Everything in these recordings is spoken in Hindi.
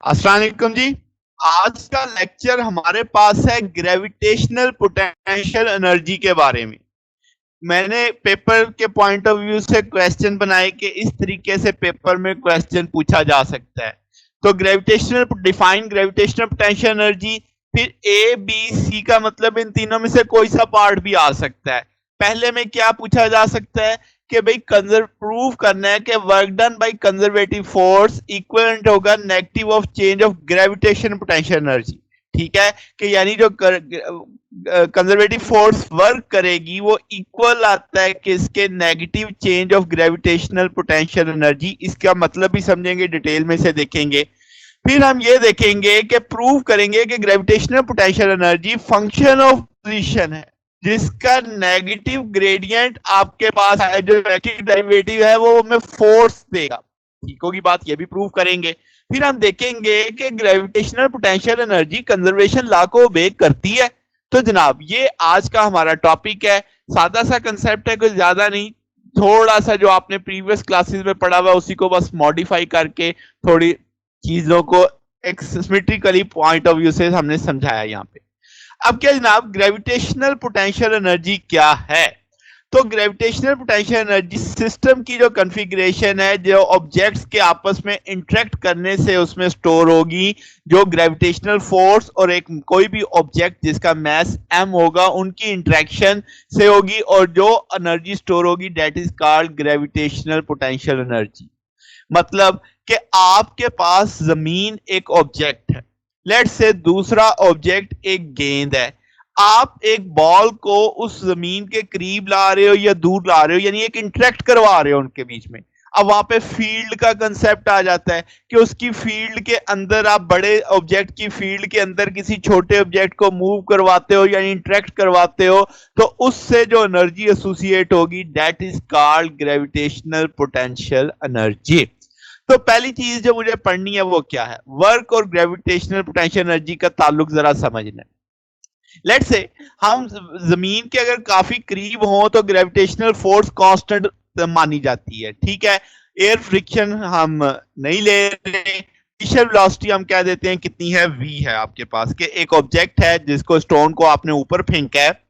अस्सलाम वालेकुम जी। आज का लेक्चर हमारे पास है ग्रेविटेशनल पोटेंशियल एनर्जी के बारे में। मैंने पेपर के पॉइंट ऑफ व्यू से क्वेश्चन बनाए कि इस तरीके से पेपर में क्वेश्चन पूछा जा सकता है। तो डिफाइन ग्रेविटेशनल पोटेंशियल एनर्जी, फिर ए बी सी का मतलब इन तीनों में से कोई सा पार्ट भी आ सकता है। पहले में क्या पूछा जा सकता है कि भाई प्रूव करना है कि work done by conservative force equivalent होगा negative of change of gravitation potential energy. ठीक है कि यानी जो कंजर्वेटिव फोर्स वर्क करेगी वो इक्वल आता है कि इसके negative change of gravitational potential energy. इसका मतलब भी समझेंगे, डिटेल में से देखेंगे। फिर हम ये देखेंगे कि प्रूव करेंगे कि gravitational potential energy function of position है जिसका नेगेटिव ग्रेडियंट आपके पास है, जो नेगेटिव डेरिवेटिव है वो हमें फोर्स देगा। ठीक होगी बात, ये भी प्रूव करेंगे। फिर हम देखेंगे कि gravitational potential energy conservation law को ओबे करती है। तो जनाब ये आज का हमारा टॉपिक है। सादा सा कंसेप्ट है, कुछ ज्यादा नहीं। थोड़ा सा जो आपने प्रीवियस क्लासेस में पढ़ा हुआ उसी को बस मॉडिफाई करके थोड़ी चीजों को एक सिमेट्रिकली पॉइंट ऑफ व्यू से हमने समझाया यहाँ पे। अब क्या जनाब, ग्रेविटेशनल पोटेंशियल एनर्जी क्या है? तो ग्रेविटेशनल पोटेंशियल एनर्जी सिस्टम की जो कॉन्फ़िगरेशन है, जो ऑब्जेक्ट्स के आपस में इंटरेक्ट करने से उसमें स्टोर होगी, जो ग्रेविटेशनल फोर्स और एक कोई भी ऑब्जेक्ट जिसका मास m होगा उनकी इंटरेक्शन से होगी, और जो एनर्जी स्टोर होगी that is called gravitational potential energy. मतलब कि आपके पास जमीन एक ऑब्जेक्ट है, लेट्स से दूसरा ऑब्जेक्ट एक गेंद है। आप एक बॉल को उस जमीन के करीब ला रहे हो या दूर ला रहे हो, यानी एक इंटरेक्ट करवा रहे हो उनके बीच में। अब वहां पे फील्ड का कंसेप्ट आ जाता है कि उसकी फील्ड के अंदर आप बड़े ऑब्जेक्ट की फील्ड के अंदर किसी छोटे ऑब्जेक्ट को मूव करवाते हो यानी इंटरेक्ट करवाते हो, तो उससे जो एनर्जी एसोसिएट होगी that is called gravitational potential energy. तो पहली चीज जो मुझे पढ़नी है वो क्या है? वर्क और ग्रेविटेशनल पोटेंशियल एनर्जी का ताल्लुक जरा समझना है। लेट्स से हम जमीन के अगर काफी करीब हो तो ग्रेविटेशनल फोर्स कांस्टेंट मानी जाती है। ठीक है, एयर फ्रिक्शन हम नहीं ले रहे। इनिशियल वेलोसिटी हम कह देते हैं कितनी है, v है आपके पास। के एक ऑब्जेक्ट है जिसको स्टोन को आपने ऊपर फेंका है,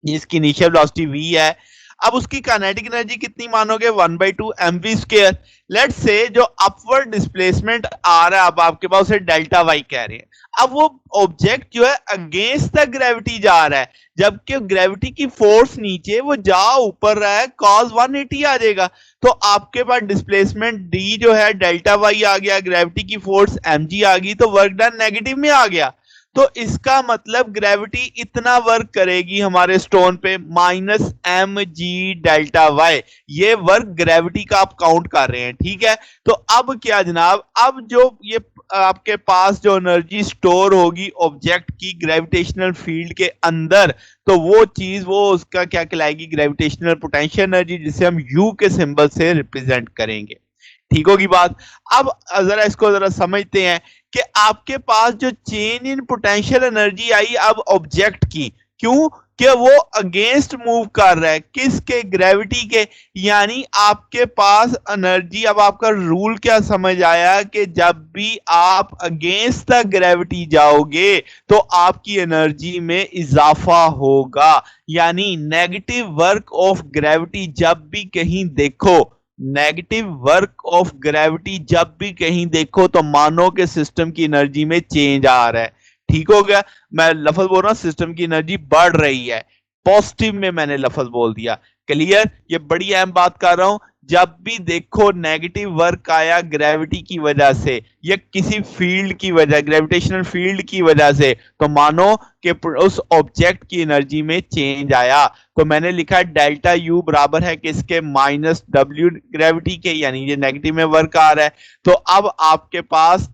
इसकी इनिशियल वेलोसिटी v है। अब उसकी काइनेटिक एनर्जी कितनी मानोगे? 1/2 mv²। लेट्स से जो अपवर्ड डिस्प्लेसमेंट आ रहा है, अब आपके पास उसे डेल्टा वाई कह रहे हैं। अब वो ऑब्जेक्ट जो है अगेंस्ट द ग्रेविटी जा रहा है, जबकि ग्रेविटी की फोर्स नीचे, वो जा ऊपर रहा है, cos 180 आ जाएगा। तो आपके पास डिस्प्लेसमेंट d जो है डेल्टा वाई आ गया, ग्रेविटी की फोर्स mg आ गई, तो वर्क डन नेगेटिव में आ गया। तो इसका मतलब ग्रेविटी इतना वर्क करेगी हमारे स्टोन पे, -mg डेल्टा वाई। ये वर्क ग्रेविटी का आप काउंट कर रहे हैं। ठीक है, तो अब क्या जनाब, अब जो ये आपके पास जो एनर्जी स्टोर होगी ऑब्जेक्ट की ग्रेविटेशनल फील्ड के अंदर, तो वो चीज वो उसका क्या कहलाएगी? ग्रेविटेशनल पोटेंशियल एनर्जी, जिसे हम यू के सिंबल से रिप्रेजेंट करेंगे। ठीक होगी बात। अब जरा इसको जरा समझते हैं कि आपके पास जो चेंज इन पोटेंशियल एनर्जी आई अब ऑब्जेक्ट की, क्यों? कि वो अगेंस्ट मूव कर रहा है, किसके? ग्रेविटी के। यानी आपके पास एनर्जी, अब आपका रूल क्या समझ आया कि जब भी आप अगेंस्ट द ग्रेविटी जाओगे तो आपकी एनर्जी में इजाफा होगा। यानी नेगेटिव वर्क ऑफ ग्रेविटी जब भी कहीं देखो, नेगेटिव वर्क ऑफ ग्रेविटी जब भी कहीं देखो तो मानो कि सिस्टम की एनर्जी में चेंज आ रहा है। ठीक हो गया, मैं लफ्ज बोल रहा हूं सिस्टम की एनर्जी बढ़ रही है, पॉजिटिव में मैंने लफ्ज बोल दिया। क्लियर? ये बड़ी अहम बात कर रहा हूं। जब भी देखो नेगेटिव वर्क आया ग्रेविटी की वजह से या किसी फील्ड की वजह, ग्रेविटेशनल फील्ड की वजह से, तो मानो कि उस ऑब्जेक्ट की एनर्जी में चेंज आया। तो मैंने लिखा डेल्टा यू बराबर है किसके? -w ग्रेविटी के, यानी ये नेगेटिव में वर्क आ रहा है। तो अब आपके पास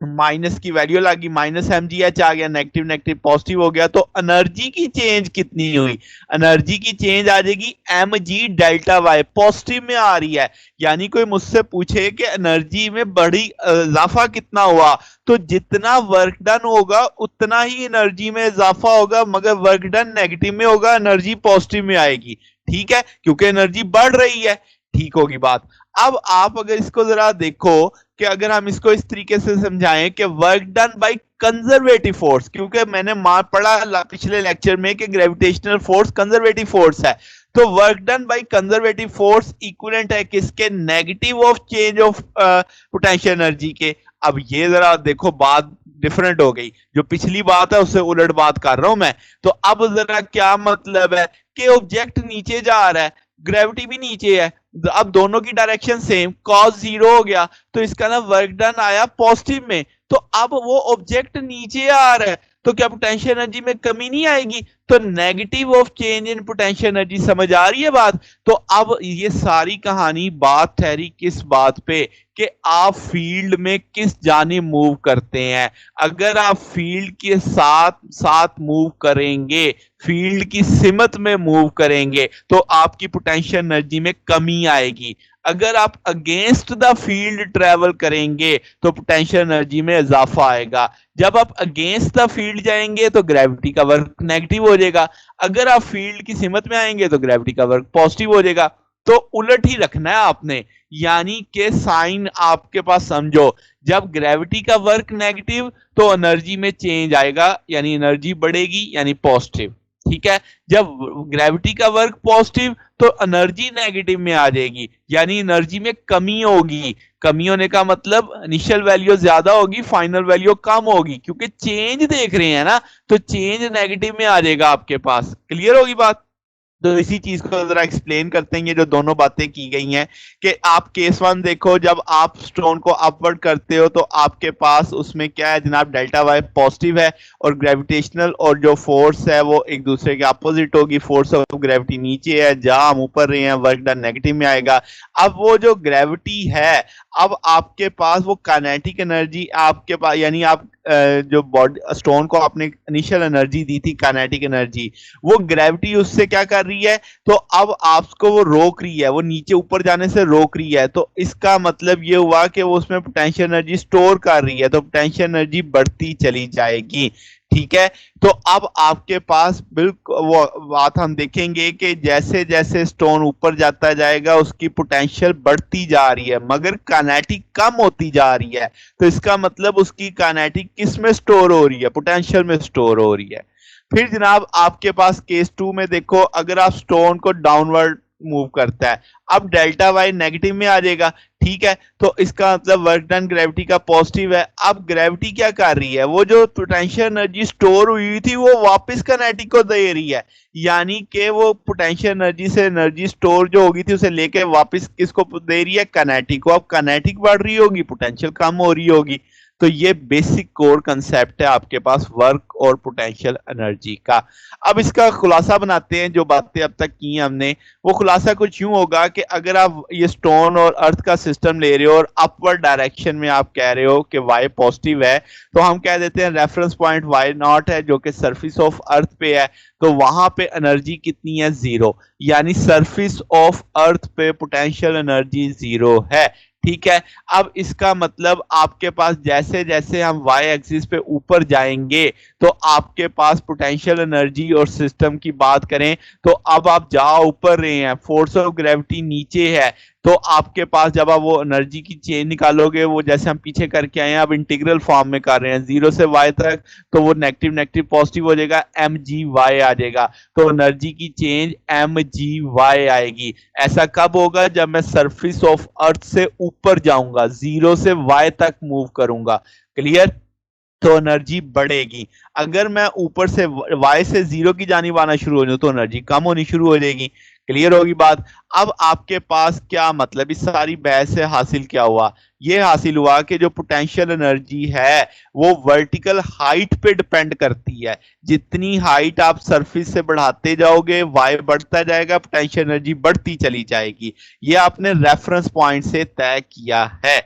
माइनस की वैल्यू लगी, -mgh आ गया, नेगेटिव नेगेटिव पॉजिटिव हो गया। तो एनर्जी की चेंज कितनी हुई? एनर्जी की चेंज आ जाएगी mg डेल्टा वाई, पॉजिटिव में आ रही है। यानी कोई मुझसे पूछे कि एनर्जी में बड़ी इजाफा कितना हुआ, तो जितना वर्क डन होगा उतना ही एनर्जी में इजाफा होगा, मगर वर्क डन नेगेटिव में होगा, एनर्जी पॉजिटिव में आएगी। ठीक है, क्योंकि एनर्जी बढ़ रही है। ठीक होगी बात। अब आप अगर इसको जरा देखो कि अगर हम इसको इस तरीके से समझाएं कि work done by conservative force, क्योंकि मैंने पढ़ा पिछले लेक्चर में कि ग्रेविटेशनल फोर्स कंजर्वेटिव फोर्स है, तो work done by conservative force equivalent है किसके, negative of change of potential energy के। अब ये जरा देखो बात डिफरेंट हो गई, जो पिछली बात है उससे उलट बात कर रहा हूं मैं। तो अब जरा क्या मतलब है कि ऑब्जेक्ट नीचे जा रहा है, ग्रेविटी भी नीचे है, अब दोनों की डायरेक्शन सेम, कॉस जीरो हो गया, तो इसका ना वर्क डन आया पॉजिटिव में। तो अब वो ऑब्जेक्ट नीचे आ रहा है, तो क्या पोटेंशियल एनर्जी में कमी नहीं आएगी? तो negative of change in potential energy, समझ आ रही है बात? तो अब ये सारी कहानी बात ठहरी किस बात पे, कि आप फील्ड में किस जानिब मूव करते हैं। अगर आप फील्ड के साथ साथ मूव करेंगे, फील्ड की सिमत में मूव करेंगे, तो आपकी पोटेंशियल एनर्जी में कमी आएगी। अगर आप अगेंस्ट द फील्ड ट्रेवल करेंगे तो पोटेंशियल एनर्जी में इजाफा आएगा। जब आप अगेंस्ट द फील्ड जाएंगे तो ग्रेविटी का वर्क नेगेटिव हो जाएगा, अगर आप फील्ड की सिमत में आएंगे तो ग्रेविटी का वर्क पॉजिटिव हो जाएगा। तो उलट ही रखना है आपने, यानी कि साइन आपके पास समझो, जब ग्रेविटी का वर्क नेगेटिव तो एनर्जी में चेंज आएगा, यानी एनर्जी बढ़ेगी, यानी पॉजिटिव। ठीक है, जब ग्रेविटी का वर्क पॉजिटिव तो एनर्जी नेगेटिव में आ जाएगी, यानी एनर्जी में कमी होगी। कमी होने का मतलब इनिशियल वैल्यू ज्यादा होगी, फाइनल वैल्यू कम होगी, क्योंकि चेंज देख रहे हैं ना, तो चेंज नेगेटिव में आ जाएगा आपके पास। क्लियर होगी बात? तो इसी चीज को जरा एक्सप्लेन करते हैं, ये जो दोनों बातें की गई हैं, कि आप केस वन देखो, जब आप स्टोन को अपवर्ड करते हो तो आपके पास उसमें क्या है जनाब, डेल्टा वाई पॉजिटिव है, और ग्रेविटेशनल और जो फोर्स है वो एक दूसरे के अपोजिट होगी। फोर्स ऑफ ग्रेविटी नीचे है, जहां हम ऊपर रहे हैं वर्क डन नेगेटिव में आएगा। अब वो जो ग्रेविटी है, अब आपके पास वो काइनेटिक एनर्जी आपके पास, यानी आप जो बॉडी स्टोन को आपने इनिशियल एनर्जी दी थी काइनेटिक एनर्जी, वो ग्रेविटी उससे क्या कर रही है, तो अब आपको वो रोक रही है, वो नीचे ऊपर जाने से रोक रही है। तो इसका मतलब ये हुआ कि वो उसमें पोटेंशियल एनर्जी स्टोर कर रही है, तो पोटेंशियल एनर्जी बढ़ती चली जाएगी। ठीक है, तो अब आपके पास बिल्कुल वो बात हम देखेंगे कि जैसे जैसे स्टोन ऊपर जाता जाएगा उसकी पोटेंशियल बढ़ती जा रही है, मगर काइनेटिक कम होती जा रही है। तो इसका मतलब उसकी काइनेटिक किस में स्टोर हो रही है, पोटेंशियल में स्टोर हो रही है। फिर जनाब आपके पास केस टू में देखो, अगर आप स्टोन को डाउनवर्ड मूव करता है, अब डेल्टा वाई नेगेटिव में आ जाएगा। ठीक है, तो इसका मतलब वर्क डन ग्रेविटी का पॉजिटिव है। अब ग्रेविटी क्या कर रही है, वो जो पोटेंशियल एनर्जी स्टोर हुई थी वो वापस काइनेटिक को दे रही है, यानी कि वो पोटेंशियल एनर्जी से एनर्जी स्टोर जो होगी थी उसे लेके वापस किसको दे रही है, काइनेटिक को। अब काइनेटिक बढ़ रही होगी, पोटेंशियल कम हो रही होगी। तो ये बेसिक कोर कंसेप्ट है आपके पास वर्क और पोटेंशियल एनर्जी का। अब इसका खुलासा बनाते हैं, जो बातें अब तक की हमने, वो खुलासा कुछ यूं होगा कि अगर आप ये स्टोन और अर्थ का सिस्टम ले रहे हो और अपवर्ड डायरेक्शन में आप कह रहे हो कि वाई पॉजिटिव है, तो हम कह देते हैं रेफरेंस पॉइंट वाई नॉट है, जो कि सरफेस ऑफ अर्थ पे है, तो वहां पे एनर्जी कितनी है, जीरो, यानी सरफेस ऑफ अर्थ पे पोटेंशियल एनर्जी जीरो है। ठीक है, अब इसका मतलब आपके पास जैसे जैसे हम वाई एक्सिस पे ऊपर जाएंगे तो आपके पास पोटेंशियल एनर्जी और सिस्टम की बात करें तो अब आप जहां ऊपर रहे हैं, फोर्स ऑफ ग्रेविटी नीचे है, तो आपके पास जब आप वो एनर्जी की चेन निकालोगे, वो जैसे हम पीछे करके आए हैं, अब इंटीग्रल फॉर्म में कर रहे हैं जीरो से वाई तक, तो वो नेगेटिव नेगेटिव पॉजिटिव हो जाएगा, एम जी वाई आ जाएगा, तो एनर्जी की चेंज एम जी वाई आएगी। ऐसा कब होगा, जब मैं सरफेस ऑफ अर्थ से ऊपर जाऊंगा, जीरो से वाई तक मूव करूंगा। क्लियर? तो एनर्जी बढ़ेगी। अगर मैं ऊपर से वाई से जीरो की जानिब आना शुरू हो जाऊं तो एनर्जी कम होनी शुरू हो जाएगी। क्लियर होगी बात? अब आपके पास क्या मतलब इस सारी बहस से हासिल क्या हुआ, ये हासिल हुआ कि जो पोटेंशियल एनर्जी है वो वर्टिकल हाइट पे डिपेंड करती है। जितनी हाइट आप सरफेस से बढ़ाते जाओगे वाई बढ़ता जाएगा, पोटेंशियल एनर्जी बढ़ती चली जाएगी। ये आपने रेफरेंस पॉइंट से तय किया है।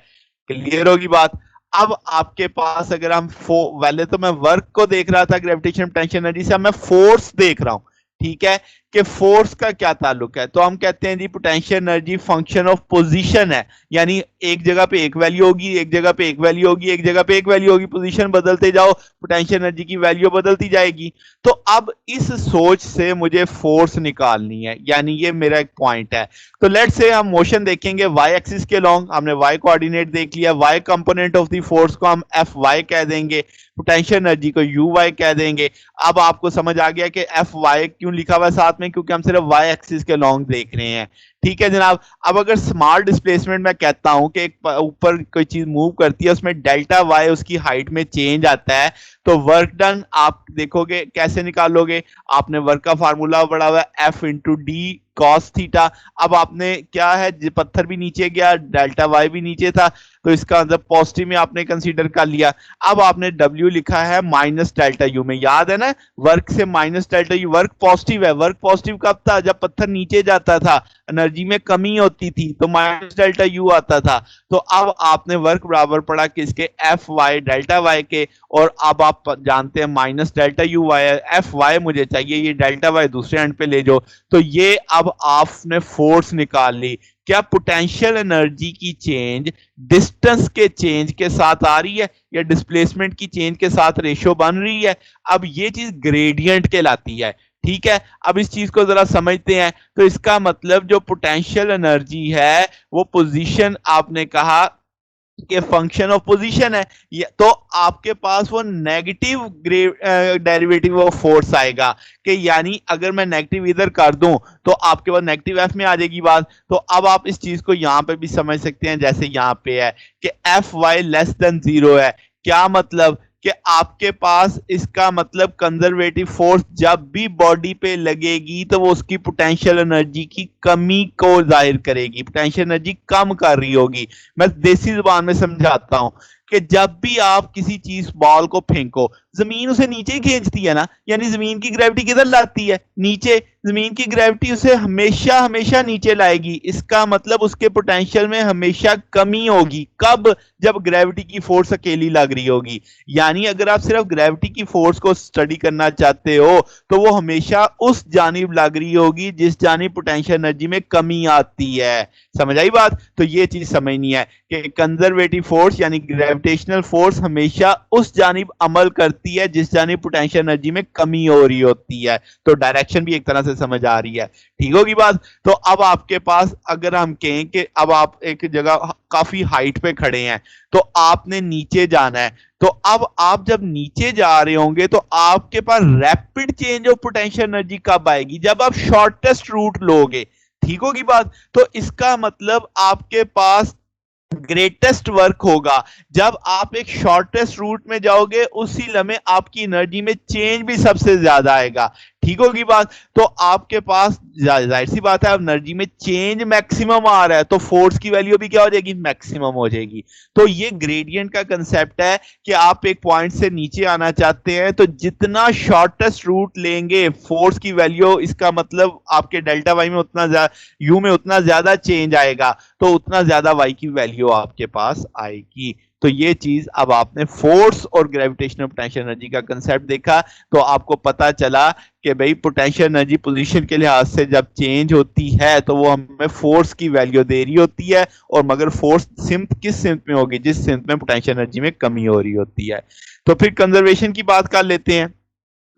क्लियर होगी बात? अब आपके पास अगर हम पहले तो मैं वर्क को देख रहा था ग्रेविटेशन पोटेंशियल एनर्जी से, अब मैं फोर्स देख रहा हूं। ठीक है, कि फोर्स का क्या ताल्लुक है, तो हम कहते हैं जी potential energy function of position है, यानी एक जगह पे एक वैल्यू होगी, एक जगह पे एक वैल्यू होगी, एक जगह पे एक वैल्यू होगी, पोजीशन बदलते जाओ पोटेंशियल एनर्जी की वैल्यू बदलती जाएगी। तो अब इस सोच से मुझे फोर्स निकालनी है, यानी ये मेरा एक पॉइंट है। तो लेट्स से हम मोशन देखेंगे वाई एक्सिस के लॉन्ग, हमने वाई कोऑर्डिनेट देख लिया, Y component of the force को हम एफ वाई कह देंगे, पोटेंशियल एनर्जी को यू वाई कह देंगे। अब आपको समझ आ गया कि एफ वाई क्यों लिखा हुआ है साथ में, क्योंकि हम सिर्फ वाई एक्सिस के लॉन्ग देख रहे हैं। ठीक है जनाब। अब अगर स्मॉल डिस्प्लेसमेंट मैं कहता हूं कि एक ऊपर कोई चीज मूव करती है, उसमें डेल्टा वाई उसकी हाइट में चेंज आता है, तो वर्क डन आप देखोगे कैसे निकालोगे, आपने वर्क का फार्मूला पढ़ा हुआ है F into D cos theta. अब आपने क्या है, पत्थर भी नीचे गया, डेल्टा वाई भी नीचे था, तो इसका मतलब पॉजिटिव में आपने कंसीडर कर लिया। अब आपने डब्ल्यू लिखा है माइनस डेल्टा यू में, याद है ना, वर्क से minus delta you, work positive है। वर्क पॉजिटिव कब था, जब पत्थर नीचे जाता था, एनर्जी में कमी होती थी, तो माइनस डेल्टा यू आता था। तो अब आपने वर्क बराबर पड़ा किसके, एफ वाई डेल्टा वाई के, और अब आप जानते हैं minus delta U Y, F Y मुझे चाहिए, ये डेल्टा वाई दूसरे एंड पे ले जाओ। तो ये अब आपने फोर्स निकाल ली। क्या पोटेंशियल एनर्जी की चेंज डिस्टेंस के चेंज के साथ आ रही है या डिस्प्लेसमेंट की चेंज के साथ रेशियो बन रही है? अब ये चीज ग्रेडियंट कहलाती है। ठीक है, अब इस चीज को जरा समझते हैं। तो इसका मतलब जो पोटेंशियल एनर्जी है वो पोजीशन, आपने कहा कि फंक्शन ऑफ पोजीशन है, तो आपके पास वो नेगेटिव डेरिवेटिव ऑफ फोर्स आएगा, कि यानी अगर मैं नेगेटिव इधर कर दूं तो आपके पास नेगेटिव एफ में आ जाएगी बात। तो अब आप इस चीज को यहां पे भी समझ सकते हैं, जैसे यहां पे है कि F Y less than zero है। क्या मतलब कि आपके पास, इसका मतलब कंजर्वेटिव फोर्स जब भी बॉडी पे लगेगी तो वो उसकी पोटेंशियल एनर्जी की कमी को जाहिर करेगी, पोटेंशियल एनर्जी कम कर रही होगी। मैं देसी जुबान में समझाता हूं कि जब भी आप किसी चीज बॉल को फेंको, जमीन उसे नीचे ही खींचती है ना, यानी जमीन की ग्रेविटी किधर लाती है, नीचे। जमीन की ग्रेविटी उसे हमेशा हमेशा नीचे लाएगी, इसका मतलब उसके पोटेंशियल में हमेशा कमी होगी। कब? जब ग्रेविटी की फोर्स अकेली लग रही होगी। यानी अगर आप सिर्फ ग्रेविटी की फोर्स को स्टडी करना चाहते हो तो वो हमेशा उस जानिब लग रही होगी जिस जानिब पोटेंशियल एनर्जी में कमी आती है। समझ आई बात? तो ये चीज समझनी है कि कंजर्वेटिव फोर्स यानी ग्रेविटेशनल फोर्स हमेशा उस जानिब अमल करती है जिस जानिब पोटेंशियल एनर्जी में कमी हो रही होती है। तो डायरेक्शन भी एक तरह से समझ आ रही है, ठीक होगी बात। तो अब आपके पास, अगर हम कहें कि अब आप एक जगह काफी हाइट पे खड़े हैं, तो आपने नीचे जाना है, तो अब आप जब नीचे जा रहे होंगे तो आपके पास rapid change of potential energy कब आएगी? जब आप शॉर्टेस्ट रूट लोगे, ठीक होगी बात। तो इसका मतलब आपके पास ग्रेटेस्ट वर्क होगा जब आप एक शॉर्टेस्ट रूट में जाओगे, उसी लम्हे आपकी एनर्जी में चेंज भी सबसे ज्यादा आएगा, ठीक होगी बात। तो आपके पास जाहिर सी बात है, अब एनर्जी में चेंज मैक्सिमम आ रहा है तो फोर्स की वैल्यू भी क्या हो जाएगी, मैक्सिमम हो जाएगी। तो ये ग्रेडियंट का कंसेप्ट है कि आप एक पॉइंट से नीचे आना चाहते हैं तो जितना शॉर्टेस्ट रूट लेंगे फोर्स की वैल्यू, इसका मतलब आपके डेल्टा वाई में उतना ज्यादा, यू में उतना ज्यादा चेंज आएगा, तो उतना ज्यादा वाई की वैल्यू आपके पास आएगी। तो ये चीज, अब आपने फोर्स और ग्रेविटेशनल पोटेंशियल एनर्जी का कंसेप्ट देखा, तो आपको पता चला कि भाई पोटेंशियल एनर्जी पोजीशन के लिहाज से जब चेंज होती है तो वो हमें फोर्स की वैल्यू दे रही होती है, और मगर फोर्स सिम्त किस सिम्त में होगी, जिस सिम्त में पोटेंशियल एनर्जी में कमी हो रही होती है। तो फिर कंजर्वेशन की बात कर लेते हैं।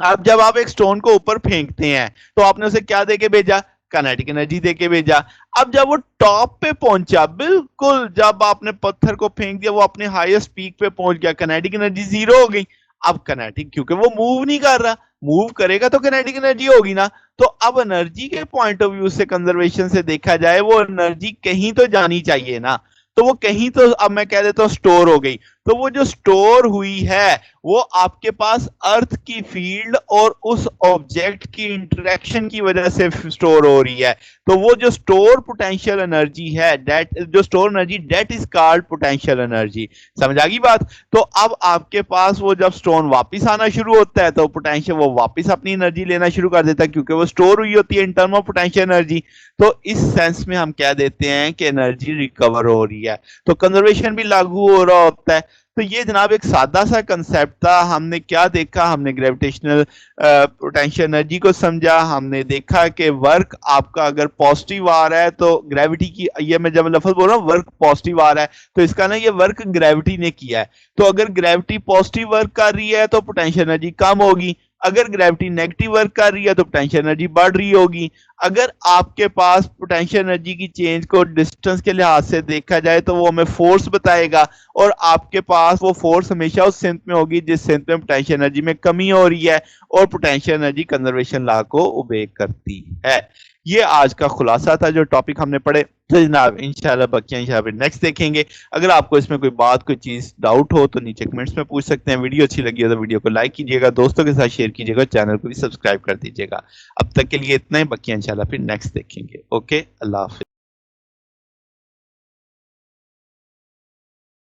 अब जब आप एक स्टोन को ऊपर फेंकते हैं तो आपने उसे क्या देके भेजा, काइनेटिक एनर्जी देके भेजा। अब जब वो टॉप पे पहुंचा, बिल्कुल जब आपने पत्थर को फेंक दिया वो अपने हाईएस्ट पीक पे पहुंच गया, काइनेटिक एनर्जी जीरो हो गई। अब काइनेटिक, क्योंकि वो मूव नहीं कर रहा, मूव करेगा तो काइनेटिक एनर्जी होगी ना। तो अब एनर्जी के पॉइंट ऑफ व्यू से, कंजर्वेशन से देखा जाए, वो एनर्जी कहीं तो जानी चाहिए ना, तो वो कहीं तो, अब मैं कह देता हूं स्टोर हो गई। तो वो जो स्टोर हुई है वो आपके पास अर्थ की फील्ड और उस ऑब्जेक्ट की इंटरेक्शन की वजह से स्टोर हो रही है। तो वो जो स्टोर पोटेंशियल एनर्जी है, दैट जो store energy, that is called potential energy. समझ आ गई बात? तो अब आपके पास वो जब स्टोन वापस आना शुरू होता है तो पोटेंशियल, वो वापस अपनी एनर्जी लेना शुरू कर देता है, क्योंकि वो स्टोर हुई होती है in term of potential energy. तो इस सेंस में हम कह देते हैं कि एनर्जी रिकवर हो रही है। तो कंजर्वेशन भी लागू हो रहा होता है। तो ये जनाब एक सादा सा कंसेप्ट था। हमने क्या देखा, हमने ग्रेविटेशनल पोटेंशियल एनर्जी को समझा। हमने देखा कि वर्क आपका अगर पॉजिटिव आ रहा है तो ग्रेविटी की, ये मैं जब लफ्ज बोल रहा हूँ वर्क पॉजिटिव आ रहा है तो इसका ना ये वर्क ग्रेविटी ने किया है। तो अगर ग्रेविटी पॉजिटिव वर्क कर रही है तो पोटेंशियल एनर्जी कम होगी, अगर ग्रेविटी नेगेटिव वर्क कर रही है तो पोटेंशियल एनर्जी बढ़ रही होगी। अगर आपके पास पोटेंशियल एनर्जी की चेंज को डिस्टेंस के लिहाज से देखा जाए तो वो हमें फोर्स बताएगा, और आपके पास वो फोर्स हमेशा उस सेंस में होगी जिस सेंस में पोटेंशियल एनर्जी में कमी हो रही है, और पोटेंशियल एनर्जी कंजर्वेशन लॉ को ओबे करती है। ये आज का खुलासा था जो टॉपिक हमने पढ़े। तो जनाब इंशाल्लाह बाकी इंशाल्लाह नेक्स्ट देखेंगे। अगर आपको इसमें कोई बात, कोई चीज डाउट हो तो नीचे कमेंट्स में पूछ सकते हैं। वीडियो अच्छी लगी हो तो वीडियो को लाइक कीजिएगा, दोस्तों के साथ शेयर कीजिएगा, चैनल को भी सब्सक्राइब कर दीजिएगा। अब तक के लिए इतना ही, बाकी इंशाल्लाह फिर नेक्स्ट देखेंगे। ओके, अल्लाह हाफिज।